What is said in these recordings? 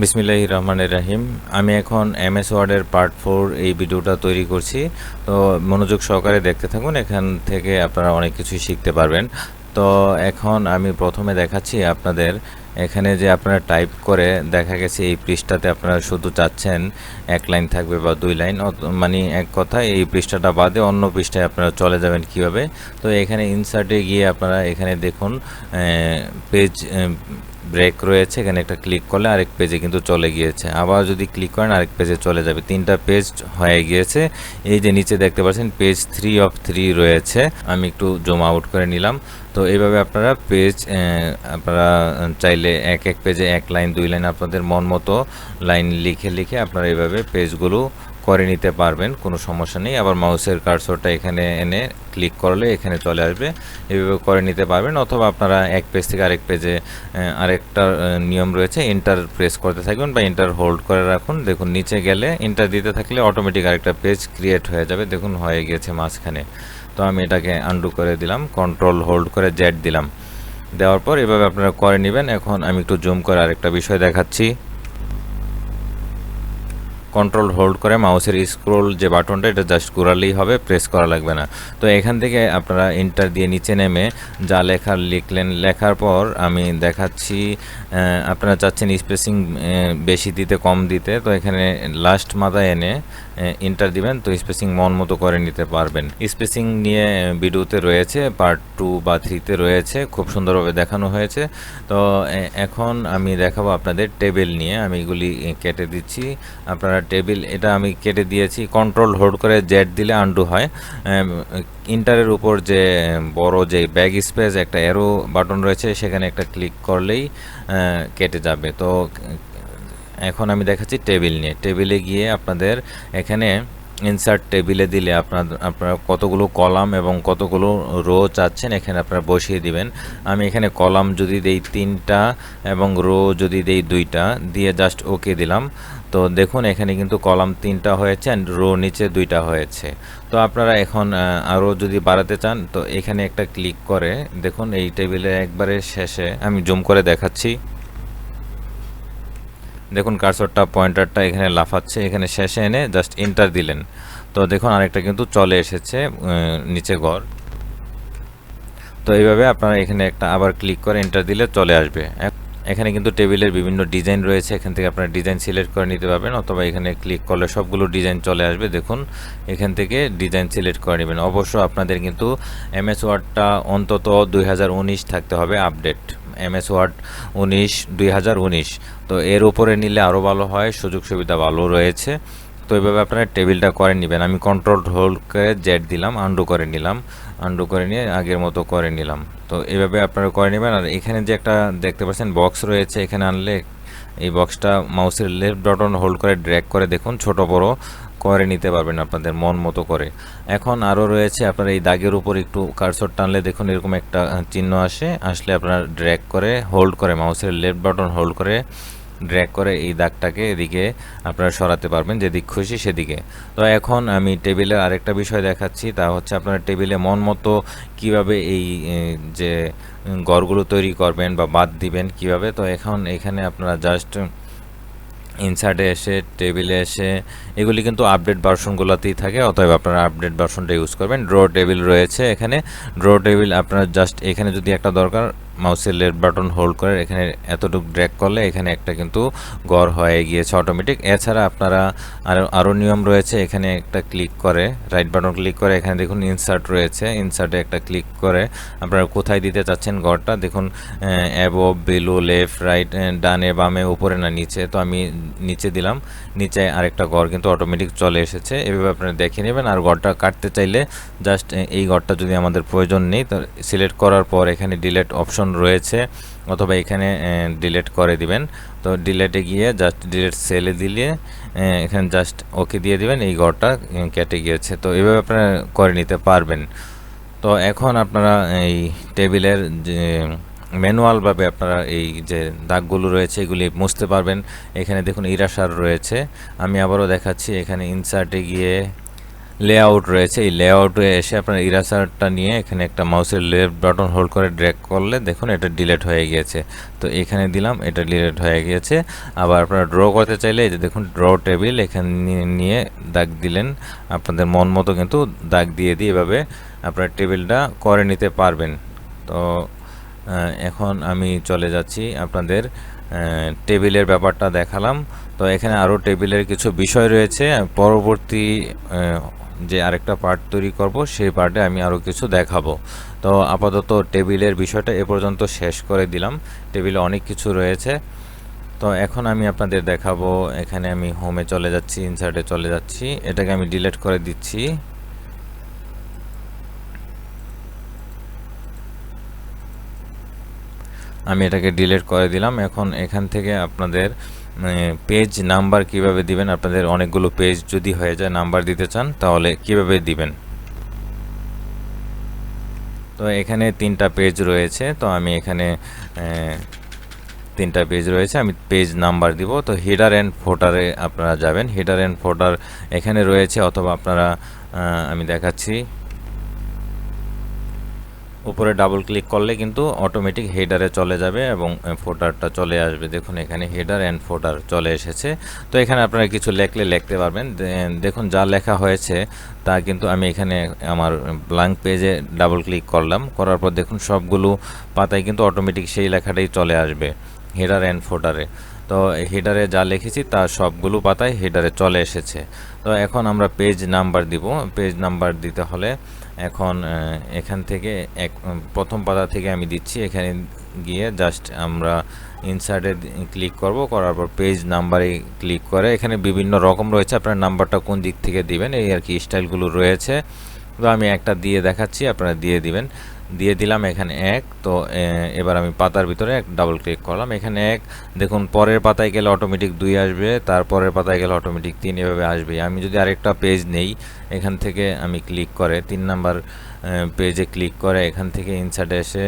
বিসমিল্লাহির রহমানির রহিম। আমি এখন এমএস ওয়ার্ডের পার্ট 4 এই ভিডিওটা তৈরি করছি। তো মনোযোগ সহকারে দেখতে থাকুন, এখান থেকে আপনারা অনেক কিছুই শিখতে পারবেন। তো এখন আমি প্রথমে দেখাচ্ছি আপনাদের, এখানে যে আপনারা টাইপ করে দেখা গেছে এই পৃষ্ঠাতে আপনারা শুধু চাচ্ছেন এক লাইন থাকবে বা 2 লাইন, মানে এক কথায় এই পৃষ্ঠাটা বাদে অন্য পৃষ্ঠায় আপনারা চলে যাবেন কিভাবে। তো এখানে ইনসার্টে গিয়ে আপনারা এখানে দেখুন পেজ ব্রেক রয়েছে, এখানে একটা ক্লিক করলে আরেক পেজে কিন্তু চলে গিয়েছে। আবার যদি ক্লিক করেন আরেক পেজে চলে যাবে, 3টা পেজ হয়ে গিয়েছে। এই যে নিচে দেখতে পাচ্ছেন পেজ 3 অফ 3 রয়েছে। আমি একটু জুম আউট করে নিলাম। তো এইভাবে আপনারা পেজ আপনারা চাইলে এক এক পেজে 1 লাইন 2 লাইন আপনাদের মন মতো লাইন লিখে লিখে আপনারা এইভাবে পেজগুলো করে নিতে পারবেন, কোনো সমস্যা নেই। আবার মাউসের কার্সরটা এখানে এনে ক্লিক করলে এখানে চলে আসবে, এইভাবে করে নিতে পারবেন। অথবা আপনারা এক পেজ থেকে আরেক পেজে আরেকটা নিয়ম রয়েছে, এন্টার প্রেস করতে থাকবেন বা এন্টার হোল্ড করে রাখুন। দেখুন নিচে গেলে এন্টার দিতে থাকলে অটোমেটিক আরেকটা পেজ ক্রিয়েট হয়ে যাবে। দেখুন হয়ে গিয়েছে মাঝখানে। তো আমি এটাকে আনডু করে দিলাম, কন্ট্রোল হোল্ড করে জেড দিলাম। দেওয়ার পর এভাবে আপনারা করে নেবেন। এখন আমি একটু জুম করে আরেকটা বিষয় দেখাচ্ছি। কন্ট্রোল হোল্ড করে মাউসের স্ক্রোল যে বাটনটা এটা জাস্ট ঘোরালেই হবে, প্রেস করা লাগবে না। তো এখান থেকে আপনারা এন্টার দিয়ে নিচে নেমে যা লেখার লিখলেন, লেখার পর আমি দেখাচ্ছি আপনারা চাচ্ছেন স্পেসিং বেশি দিতে কম দিতে, তো এখানে লাস্ট মাথায় এনে এন্টার দিবেন। তো স্পেসিং মন মতো করে নিতে পারবেন। স্পেসিং নিয়ে ভিডিওতে রয়েছে, পার্ট 2 বা 3-তে রয়েছে, খুব সুন্দরভাবে দেখানো হয়েছে। তো এখন আমি দেখাবো আপনাদের টেবিল নিয়ে। আমি এগুলি কেটে দিচ্ছি। আপনারা টেবিল এটা আমি কেটে দিয়েছি, কন্ট্রোল হোল্ড করে জেড দিলে আন্ডু হয়। ইন্টারের উপর যে বড় যে ব্যাগ স্পেস একটা অ্যারো বাটন রয়েছে, সেখানে একটা ক্লিক করলেই কেটে যাবে। তো এখন আমি দেখাচ্ছি টেবিল নিয়ে। টেবিলে গিয়ে আপনাদের এখানে ইনসার্ট টেবিলে দিলে আপনারা কতগুলো কলাম এবং কতগুলো রো চাচ্ছেন এখানে আপনারা বসিয়ে দিবেন। আমি এখানে কলাম যদি দেই 3টা এবং রো যদি দেই 2টা, দিয়ে জাস্ট ওকে দিলাম। তো দেখুন এখানে কিন্তু কলাম 3টা হয়েছে অ্যান্ড রো নিচে 2টা হয়েছে। তো আপনারা এখন আরও যদি বাড়াতে চান তো এখানে একটা ক্লিক করে দেখুন এই টেবিলের একবারে শেষে আমি জুম করে দেখাচ্ছি। দেখুন কার্সরটা পয়েন্টারটা এখানে লাফাচ্ছে, এখানে শেষে এনে জাস্ট এন্টার দিলেন। তো দেখুন আরেকটা কিন্তু চলে এসেছে নিচে ঘর। তো এইভাবে আপনারা এখানে একটা আবার ক্লিক করে এন্টার দিলে চলে আসবে। এখানে কিন্তু টেবিলের বিভিন্ন ডিজাইন রয়েছে, এখান থেকে আপনারা ডিজাইন সিলেক্ট করে নিতে পারবেন, অথবা এখানে ক্লিক করলে সবগুলো ডিজাইন চলে আসবে। দেখুন এখান থেকে ডিজাইন সিলেক্ট করে নেবেন। অবশ্য আপনাদের কিন্তু এমএস ওয়ার্ডটা অন্তত 2019 থাকতে হবে আপডেট, এমএস ওয়ার্ড 2019। তো এর উপরে নিলে আরও ভালো হয়, সুযোগ সুবিধা ভালো রয়েছে। তো এইভাবে আপনারা টেবিলটা করে নেবেন। আমি কন্ট্রোল হোল্ড করে জেড দিলাম, আন্ডু করে নিলাম, আন্ডু করে নিয়ে আগের মতো করে নিলাম। তো এইভাবে আপনারা করে নেবেন। আর এখানে যে একটা দেখতে পাচ্ছেন বক্স রয়েছে, এখানে আনলে এই বক্সটা মাউসের লেফট বাটন হোল্ড করে ড্র্যাগ করে দেখুন ছোট বড় করে নিতে পারবেন আপনাদের মন মতো করে। এখন আরও রয়েছে, আপনারা এই দাগের উপর একটু কার্সর টানলে দেখুন এরকম একটা চিহ্ন আসলে আপনারা ড্র্যাগ করে হোল্ড করে মাউসের লেফট বাটন হোল্ড করে ড্র্যাগ করে এই দাগটাকে এদিকে আপনারা সরাতে পারবেন যেদিক খুশি সেদিকে। তো এখন আমি টেবিলের আরেকটা বিষয় দেখাচ্ছি, তা হচ্ছে আপনারা টেবিলে মন মতো কীভাবে এই যে ঘরগুলো তৈরি করবেন বা বাদ দিবেন কিভাবে। তো এখন এখানে আপনারা জাস্ট ইনসার্টে এসে টেবিলে এসে, এগুলি কিন্তু আপডেট ভার্সনগুলোতেই থাকে, অতএব আপনারা আপডেট ভার্সনটা ইউজ করবেন। ড্র টেবিল রয়েছে এখানে, ড্র টেবিল আপনারা জাস্ট এখানে যদি একটা দরকার মাউসের লেফট বাটন হোল্ড করে এখানে এতটুকু ড্র্যাগ করলে এখানে একটা কিন্তু ঘর হয়ে গিয়েছে অটোমেটিক। এছাড়া আপনারা আরও নিয়ম রয়েছে, এখানে একটা ক্লিক করে রাইট বাটন ক্লিক করে এখানে দেখুন ইনসার্ট রয়েছে, ইনসার্টে একটা ক্লিক করে আপনারা কোথায় দিতে চাচ্ছেন ঘরটা, দেখুন অ্যাবভ, বিলো, লেফট, রাইট, ডানে বামে, উপরে না নিচে। তো আমি নিচে দিলাম, নিচে আরেকটা ঘর কিন্তু অটোমেটিক চলে এসেছে। এভাবে আপনারা দেখে নেবেন। আর ঘরটা কাটতে চাইলে জাস্ট এই ঘরটা যদি আমাদের প্রয়োজন নেই তো সিলেক্ট করার পর এখানে ডিলিট অপশন রয়েছে, অথবা এখানে ডিলিট করে দিবেন। তো ডিলেটে গিয়ে জাস্ট ডিলিট সেলে দিলে এখানে জাস্ট ওকে দিয়ে দিবেন, এই ঘরটা কেটে গিয়েছে। তো এইভাবে আপনারা করে নিতে পারবেন। তো এখন আপনারা এই টেবিলের যে ম্যানুয়ালভাবে আপনারা এই যে দাগগুলো রয়েছে এগুলি মুছতে পারবেন। এখানে দেখুন ইরাসার রয়েছে, আমি আবারও দেখাচ্ছি। এখানে ইনসার্টে গিয়ে লেআউট রয়েছে, এই লেআউটে এসে আপনার ইরেজারটা নিয়ে এখানে একটা মাউসের লেফট বাটন হোল্ড করে ড্র্যাগ করলে দেখুন এটা ডিলিট হয়ে গিয়েছে। তো এখানে দিলাম, এটা ডিলিট হয়ে গিয়েছে। আবার আপনারা ড্র করতে চাইলে এই যে দেখুন ড্র টেবিল এখানে নিয়ে দাগ দিলেন, আপনাদের মন মতো কিন্তু দাগ দিয়ে এভাবে আপনারা টেবিলটা করে নিতে পারবেন। তো এখন আমি চলে যাচ্ছি আপনাদের টেবিলের ব্যাপারটা দেখালাম। তো এখানে আরও টেবিলের কিছু বিষয় রয়েছে, পরবর্তী যে আরেকটা পার্ট তৈরি করব সেই পার্টে আমি আরও কিছু দেখাবো। তো আপাতত টেবিলের বিষয়টা এ পর্যন্ত শেষ করে দিলাম। টেবিলে অনেক কিছু রয়েছে। তো এখন আমি আপনাদের দেখাবো, এখানে আমি হোমে চলে যাচ্ছি, ইনসার্টে চলে যাচ্ছি, এটাকে আমি ডিলিট করে দিচ্ছি। আমি এটাকে ডিলিট করে দিলাম। এখন এখান থেকে আপনাদের পেজ নাম্বার কিভাবে দিবেন, আপনাদের অনেকগুলো পেজ যদি হয়ে যায় নাম্বার দিতে চান তাহলে কিভাবে দিবেন। তো এখানে 3টা পেজ রয়েছে, তো আমি এখানে 3টা পেজ রয়েছে, আমি পেজ নাম্বার দিব। তো হেডার অ্যান্ড ফুটারে আপনারা যাবেন, হেডার অ্যান্ড ফুটার এখানে রয়েছে, অথবা আপনারা আমি দেখাচ্ছি, উপরে ডাবল ক্লিক করলে কিন্তু অটোমেটিক হেডারে চলে যাবে এবং ফোটারটা চলে আসবে। দেখুন এখানে হেডার অ্যান্ড ফোটার চলে এসেছে। তো এখানে আপনারা কিছু লেখলে লিখতে পারবেন। দেখুন যা লেখা হয়েছে তা কিন্তু আমি এখানে আমার ব্ল্যাঙ্ক পেজে ডাবল ক্লিক করলাম, করার পর দেখুন সবগুলো পাতায় কিন্তু অটোমেটিক সেই লেখাটাই চলে আসবে হেডার অ্যান্ড ফোটারে। তো হেডারে যা লিখেছি তা সবগুলো পাতায় হেডারে চলে এসেছে। তো এখন আমরা পেজ নাম্বার দিব। পেজ নাম্বার দিতে হলে এখন এখান থেকে প্রথম পাতা থেকে আমি দিচ্ছি, এখানে গিয়ে জাস্ট আমরা ইনসার্টে ক্লিক করব, করার পর পেজ নাম্বারে ক্লিক করে এখানে বিভিন্ন রকম রয়েছে, আপনার নাম্বারটা কোন দিক থেকে দিবেন এই আর কি স্টাইলগুলো রয়েছে। তো আমি একটা দিয়ে দেখাচ্ছি, আপনারা দিয়ে দিবেন। দিয়ে দিলাম এখানে 1। তো এবার আমি পাতার ভিতরে ডাবল ক্লিক করলাম, এখানে 1। দেখুন পরের পাতায় গেলে অটোমেটিক 2 আসবে, তারপরের পাতায় গেলে অটোমেটিক 3, এভাবে আসবে। আমি যদি আরেকটা পেজ নেই, এখান থেকে আমি ক্লিক করে 3 নাম্বার পেজে ক্লিক করে এখান থেকে ইনসার্টে এসে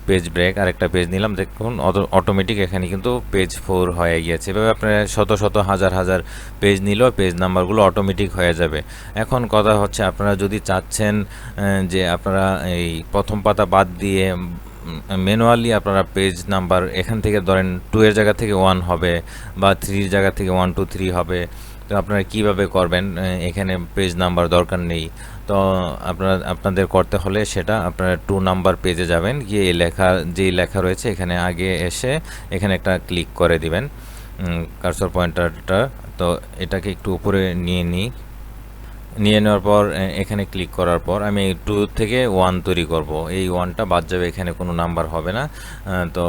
পেজ ব্রেক আরেকটা পেজ নিলাম, দেখুন অটোমেটিক এখানে কিন্তু পেজ 4 হয়ে গিয়েছে। এভাবে আপনার শত শত হাজার হাজার পেজ নিলেও পেজ নাম্বারগুলো অটোমেটিক হয়ে যাবে। এখন কথা হচ্ছে আপনারা যদি চাচ্ছেন যে আপনারা এই প্রথম পাতা বাদ দিয়ে ম্যানুয়ালি আপনারা পেজ নাম্বার এখান থেকে ধরেন 2 এর জায়গা থেকে 1 হবে বা 3 এর জায়গা থেকে 1 2 3 হবে, তো আপনারা কিভাবে করবেন, এখানে পেজ নাম্বার দরকার নেই। তো আপনাদের করতে হলে সেটা আপনারা 2 নাম্বার পেজে যাবেন, গিয়ে এই যেই লেখা রয়েছে এখানে আগে এসে এখানে একটা ক্লিক করে দিবেন কার্সর পয়েন্টারটা। তো এটাকে একটু উপরে নিয়ে নেওয়ার পর এখানে ক্লিক করার পর আমি 2 থেকে 1 তৈরি করব, এই 1টা বাদ যাবে, এখানে কোনো নাম্বার হবে না। তো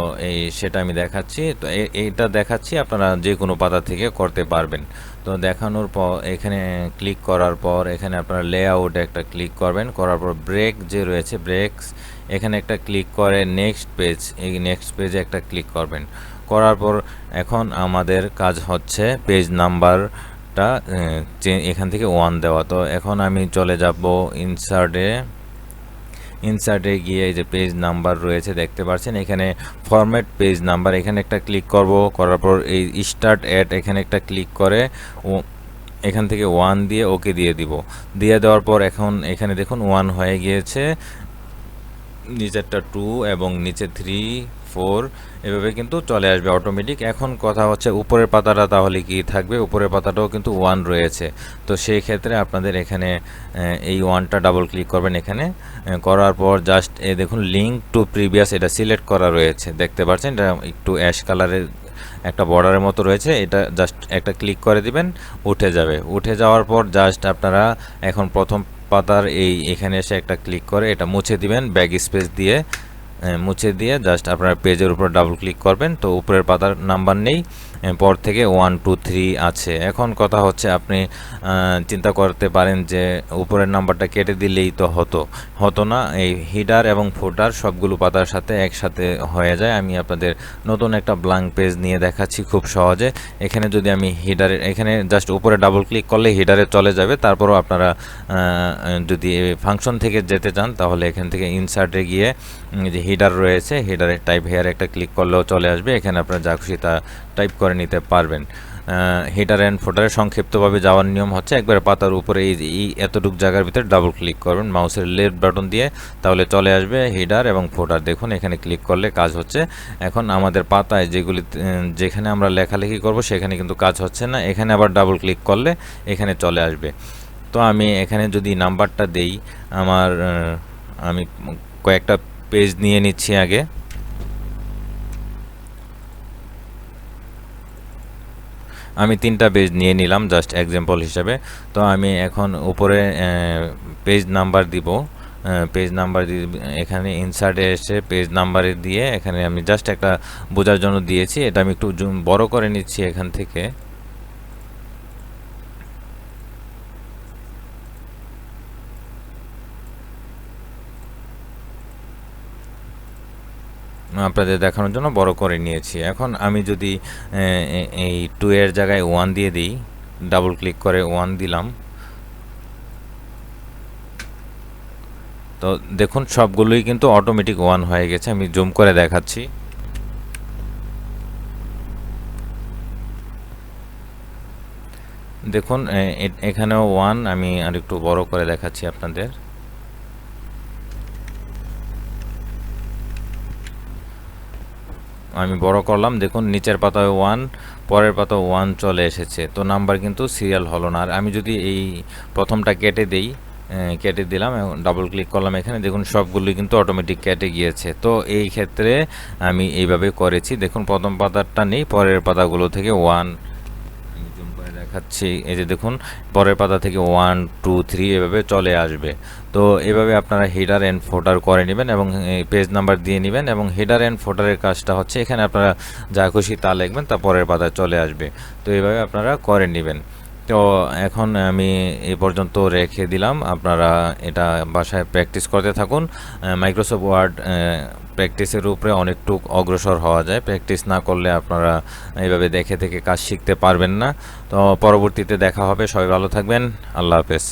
সেটা আমি দেখাচ্ছি। তো এইটা দেখাচ্ছি, আপনারা যে কোনো পাতা থেকে করতে পারবেন। তো দেখানোর পর এখানে ক্লিক করার পর এখানে আপনারা লেআউটে একটা ক্লিক করবেন, করার পর ব্রেক যে রয়েছে ব্রেকস এখানে একটা ক্লিক করে নেক্সট পেজ, এই নেক্সট পেজে একটা ক্লিক করবেন। করার পর এখন আমাদের কাজ হচ্ছে পেজ নাম্বার এখান থেকে 1 দেওয়া। তো এখন আমি চলে যাব ইনসার্টে গিয়ে এই যে পেজ নাম্বার রয়েছে দেখতে পাচ্ছেন, এখানে ফরম্যাট পেজ নাম্বার এখানে একটা ক্লিক করব, করার পর এই স্টার্ট অ্যাট এখানে একটা ক্লিক করে এখান থেকে 1 দিয়ে ওকে দিয়ে দিব। দিয়ে দেওয়ার পর এখন এখানে দেখুন 1 হয়ে গিয়েছে, নিচেরটা 2 এবং নিচে 3 4 এভাবে কিন্তু চলে আসবে অটোমেটিক। এখন কথা হচ্ছে উপরের পাতাটা তাহলে কি থাকবে, উপরের পাতাটাও কিন্তু 1 রয়েছে। তো সেই ক্ষেত্রে আপনাদের এখানে এই 1টা ডাবল ক্লিক করবেন, এখানে করার পর জাস্ট দেখুন লিঙ্ক টু প্রিভিয়াস এটা সিলেক্ট করা রয়েছে দেখতে পাচ্ছেন, এটা একটু অ্যাশ কালারের একটা বর্ডারের মতো রয়েছে, এটা জাস্ট একটা ক্লিক করে দিবেন, উঠে যাবে। উঠে যাওয়ার পর জাস্ট আপনারা এখন প্রথম পাতার এখানে এসে একটা ক্লিক করে এটা মুছে দিবেন, ব্যাক স্পেস দিয়ে মুছে দিয়ে জাস্ট আপনার পেজের উপর ডাবল ক্লিক করবেন। তো উপরের পাতার নাম্বার নেই, পর থেকে 1 2 3 আছে। এখন কথা হচ্ছে আপনি চিন্তা করতে পারেন যে উপরের নাম্বারটা কেটে দিলেই তো হতো না, এই হিডার এবং ফুটার সবগুলো পাতার সাথে একসাথে হয়ে যায়। আমি আপনাদের নতুন একটা ব্ল্যাঙ্ক পেজ নিয়ে দেখাচ্ছি খুব সহজে। এখানে যদি আমি হিডারের এখানে জাস্ট উপরে ডাবল ক্লিক করলে হিডারে চলে যাবে। তারপরও আপনারা যদি ফাংশন থেকে যেতে চান তাহলে এখান থেকে ইনসার্টে গিয়ে যে হিডার রয়েছে, হিডারে টাইপ হেয়ার একটা ক্লিক করলেও চলে আসবে, এখানে আপনারা যা খুশি তা টাইপ করে নিতে পারবেন। হিডার অ্যান্ড ফুটারে সংক্ষিপ্তভাবে যাওয়ার নিয়ম হচ্ছে একবারে পাতার উপরে এই এতটুকু জায়গার ভিতরে ডাবল ক্লিক করবেন মাউসের লেফট বাটন দিয়ে, তাহলে চলে আসবে হিডার এবং ফুটার। দেখুন এখানে ক্লিক করলে কাজ হচ্ছে। এখন আমাদের পাতায় যেখানে আমরা লেখালেখি করব সেখানে কিন্তু কাজ হচ্ছে না, এখানে আবার ডাবল ক্লিক করলে এখানে চলে আসবে। তো আমি এখানে যদি নাম্বারটা দেই, আমি কয়েকটা পেজ নিয়ে নিচ্ছি আগে। আমি 3টা পেজ নিয়ে নিলাম জাস্ট এক্সাম্পল হিসাবে। তো আমি এখন উপরে পেজ নাম্বার দিব, পেজ নাম্বার এখানে ইনসার্টে এসে পেজ নাম্বারে দিয়ে এখানে আমি জাস্ট একটা বোঝার জন্য দিয়েছি, এটা আমি একটু বড় করে নিচ্ছি এখান থেকে। আপনাদের দেখানোর জন্য বড় করে নিয়েছি। এখন আমি যদি এই 2 এর জায়গায় 1 দিয়ে দিই, ডাবল ক্লিক করে 1 দিলাম, তো দেখুন সবগুলোই কিন্তু অটোমেটিক 1 হয়ে গেছে। আমি জুম করে দেখাচ্ছি। দেখুন এখানেও 1, আমি আর একটু বড় করে দেখাচ্ছি আপনাদের। আমি বড় করলাম, দেখুন নিচের পাতায় 1, পরের পাতায় 1 চলে এসেছে। তো নাম্বার কিন্তু সিরিয়াল হলো না। আর আমি যদি এই প্রথমটা কেটে দেই, কেটে দিলাম এবং ডাবল ক্লিক করলাম এখানে, দেখুন সবগুলোই কিন্তু অটোমেটিক কেটে গিয়েছে। তো এই ক্ষেত্রে আমি এইভাবে করেছি। দেখুন প্রথম পাতাটা নেই, পরের পাতাগুলো থেকে 1 আমি জুম করে দেখাচ্ছি। এই যে দেখুন পরের পাতা থেকে 1 2 3 এভাবে চলে আসবে। তো এভাবে আপনারা হেডার অ্যান্ড ফোটার করে নেবেন এবং পেজ নাম্বার দিয়ে নেবেন, এবং হেডার অ্যান্ড ফোটারের কাজটা হচ্ছে এখানে আপনারা যা খুশি তা লিখবেন, তা পরের পাতায় চলে আসবে। তো এইভাবে আপনারা করে নেবেন। তো এখন আমি এই পর্যন্ত রেখে দিলাম, আপনারা এটা বাসায় প্র্যাকটিস করতে থাকুন। মাইক্রোসফট ওয়ার্ড প্র্যাকটিসের উপরে অনেকটুকু অগ্রসর হওয়া যায়, প্র্যাকটিস না করলে আপনারা এইভাবে দেখে কাজ শিখতে পারবেন না। তো পরবর্তীতে দেখা হবে, সবাই ভালো থাকবেন, আল্লাহ হাফেজ।